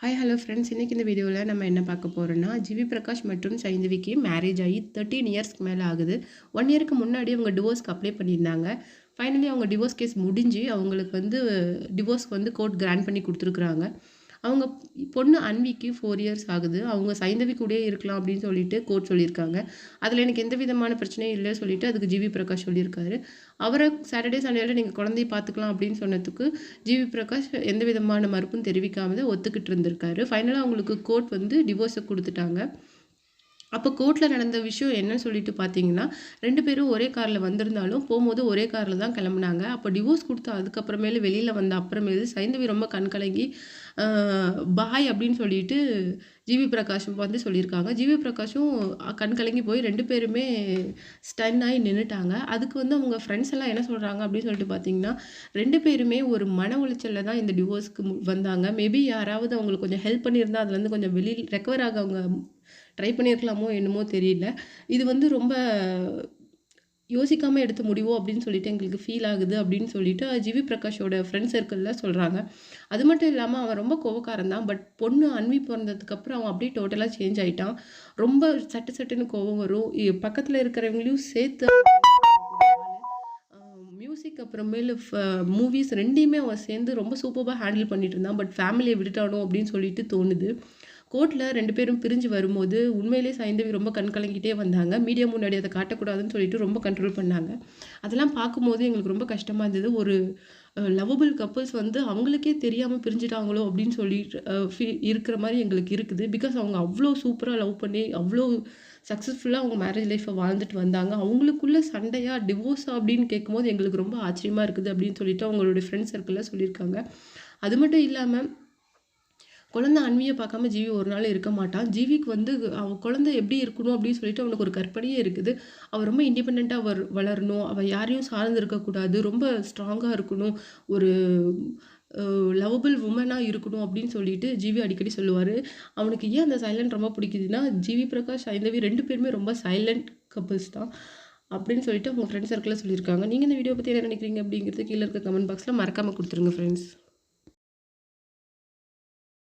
Hi hello friends, இன்றைக்கி இந்த வீடியோவில் நம்ம என்ன பார்க்க போகிறோன்னா, ஜிவி பிரகாஷ் மற்றும் சைந்தவிக்கு மேரேஜ் ஆகி 13 இயர்ஸ்க்கு மேலே ஆகுது. 1 இயருக்கு முன்னாடி அவங்க டிவோர்ஸ்க்கு அப்ளை பண்ணியிருந்தாங்க. ஃபைனலி அவங்க டிவோர்ஸ் கேஸ் முடிஞ்சு அவங்களுக்கு டிவோர்ஸ்க்கு கோர்ட் கிராண்ட் பண்ணி கொடுத்துருக்குறாங்க. அவங்க பொண்ணு அன்விக்கு 4 இயர்ஸ் ஆகுது. அவங்க சைந்தவி கூடயே இருக்கலாம் அப்படின்னு சொல்லிட்டு கோர்ட் சொல்லியிருக்காங்க. அதில் எனக்கு எந்த விதமான பிரச்சனையும் இல்லை சொல்லிட்டு அதுக்கு ஜிவி பிரகாஷ் சொல்லியிருக்காரு. அவரை சாட்டர்டே சண்டேல நீங்கள் குழந்தைய பார்த்துக்கலாம் அப்படின்னு சொன்னதுக்கு ஜிவி பிரகாஷ் எந்த விதமான மறுப்பும் தெரிவிக்காமல் ஒத்துக்கிட்டு இருந்திருக்காரு. ஃபைனலாக அவங்களுக்கு கோர்ட் டிவோர்ஸை கொடுத்துட்டாங்க. அப்போ கோர்ட்டில் நடந்த விஷயம் என்னன்னு சொல்லிட்டு பார்த்தீங்கன்னா, 2 பேரும் ஒரே காரில் வந்திருந்தாலும் போகும்போது ஒரே காரில் தான் கிளம்புனாங்க. அப்போ டிவோர்ஸ் கொடுத்து அதுக்கப்புறமேலு வெளியில் வந்த அப்புறமேலு சைந்தவி ரொம்ப கலங்கி பாய் அப்படின்னு சொல்லிட்டு ஜிவி பிரகாஷும் சொல்லியிருக்காங்க. ஜிவி பிரகாஷும் கலங்கி போய் 2 பேருமே ஸ்டன் ஆகி நின்றுட்டாங்க. அதுக்கு அவங்க ஃப்ரெண்ட்ஸ் எல்லாம் என்ன சொல்கிறாங்க அப்படின்னு சொல்லிட்டு பார்த்தீங்கன்னா, 2 பேருமே ஒரு மன உளைச்சலில் தான் இந்த டிவோர்ஸ்க்கு வந்தாங்க. மேபி யாராவது அவங்களுக்கு கொஞ்சம் ஹெல்ப் பண்ணியிருந்தா அதுலேருந்து கொஞ்சம் வெளியில் ரெக்கவர் ஆக அவங்க ட்ரை பண்ணியிருக்கலாமோ என்னமோ தெரியல. இது ரொம்ப யோசிக்காமல் எடுத்த முடிவோ அப்படின்னு சொல்லிட்டு எங்களுக்கு ஃபீல் ஆகுது அப்படின்னு சொல்லிட்டு ஜிவி பிரகாஷோட ஃப்ரெண்ட் சர்க்கிளில் சொல்கிறாங்க. அது மட்டும் இல்லாமல் அவன் ரொம்ப கோவக்காரன் தான். பட் பொண்ணு அன்வி பிறந்ததுக்கப்புறம் அவன் அப்படியே டோட்டலாக சேஞ்ச் ஆகிட்டான். ரொம்ப சட்டுன்னு கோவம் வரும். பக்கத்தில் இருக்கிறவங்களையும் சேர்த்து மியூசிக் அப்புறமேலு மூவிஸ் 2யுமே அவன் சேர்ந்து ரொம்ப சூப்பராக ஹேண்டில் பண்ணிட்டு இருந்தான். பட் ஃபேமிலியை விட்டுட்டானோ அப்படின்னு சொல்லிட்டு தோணுது. கோர்ட்டில் 2 பேரும் பிரிஞ்சு வரும்போது உண்மையிலே சைந்தவி ரொம்ப கலங்கிட்டே வந்தாங்க. மீடியா முன்னாடி அதை காட்டக்கூடாதுன்னு சொல்லிட்டு ரொம்ப கண்ட்ரோல் பண்ணாங்க. அதெல்லாம் பார்க்கும்போது எங்களுக்கு ரொம்ப கஷ்டமாக இருந்தது. ஒரு லவ்வபிள் கப்புள்ஸ் அவங்களுக்கே தெரியாமல் பிரிஞ்சுட்டாங்களோ அப்படின்னு சொல்லிட்டு இருக்கிற மாதிரி எங்களுக்கு இருக்குது. பிகாஸ் அவங்க அவ்வளோ சூப்பராக லவ் பண்ணி அவ்வளோ சக்ஸஸ்ஃபுல்லாக அவங்க மேரேஜ் லைஃப்பை வாழ்ந்துட்டு வந்தாங்க. அவங்களுக்குள்ள சண்டையா டிவோர்ஸா அப்படின்னு கேட்கும்போது எங்களுக்கு ரொம்ப ஆச்சரியமாக இருக்குது அப்படின்னு சொல்லிட்டு அவங்களுடைய ஃப்ரெண்ட் சர்க்கிளில் சொல்லியிருக்காங்க. அது மட்டும் இல்லாமல் குழந்தை அன்வியை பார்க்காம ஜிவி ஒரு நாள் இருக்க மாட்டான். ஜிவிக்கு அவன் குழந்தை எப்படி இருக்கணும் அப்படின்னு சொல்லிட்டு அவனுக்கு ஒரு கற்பனையே இருக்குது. அவள் ரொம்ப இண்டிபெண்ட்டாக வளரணும். அவள் யாரையும் சார்ந்து இருக்கக்கூடாது. ரொம்ப ஸ்ட்ராங்காக இருக்கணும். ஒரு லவ்வபிள் உமனாக இருக்கணும் அப்படின்னு சொல்லிட்டு ஜிவி அடிக்கடி சொல்லுவார். அவனுக்கு ஏன் அந்த சைலண்ட் ரொம்ப பிடிக்குதுன்னா, ஜிவி பிரகாஷ் சைந்தவி 2 பேருமே ரொம்ப சைலண்ட் கப்புள்ஸ் தான் அப்படின்னு சொல்லிட்டு அவங்க ஃப்ரெண்ட் சர்க்கிளில் சொல்லியிருக்காங்க. நீங்கள் இந்த வீடியோ பற்றி என்ன நினைக்கிறீங்க அப்படிங்கிறது கீழே இருக்க கமெண்ட் பாக்ஸில் மறக்காமல் கொடுத்துருங்க ஃப்ரெண்ட்ஸ்.